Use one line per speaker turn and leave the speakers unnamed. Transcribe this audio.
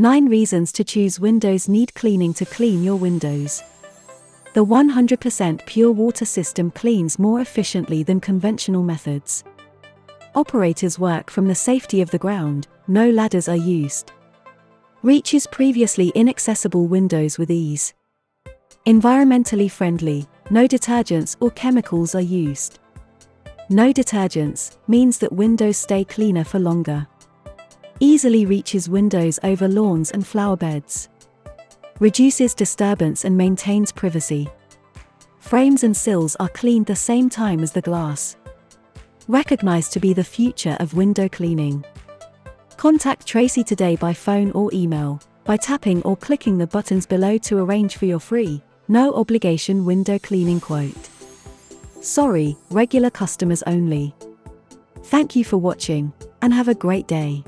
9 reasons to choose WindowsNeedCleaning to clean your windows. The 100% pure water system cleans more efficiently than conventional methods. Operators work from the safety of the ground, no ladders are used. Reaches previously inaccessible windows with ease. Environmentally friendly, no detergents or chemicals are used. No detergents means that windows stay cleaner for longer. Easily reaches windows over lawns and flower beds. Reduces disturbance and maintains privacy. Frames and sills are cleaned the same time as the glass. Recognized to be the future of window cleaning. Contact Tracy today by phone or email, by tapping or clicking the buttons below to arrange for your free, no obligation window cleaning quote. Sorry, regular customers only. Thank you for watching, and have a great day.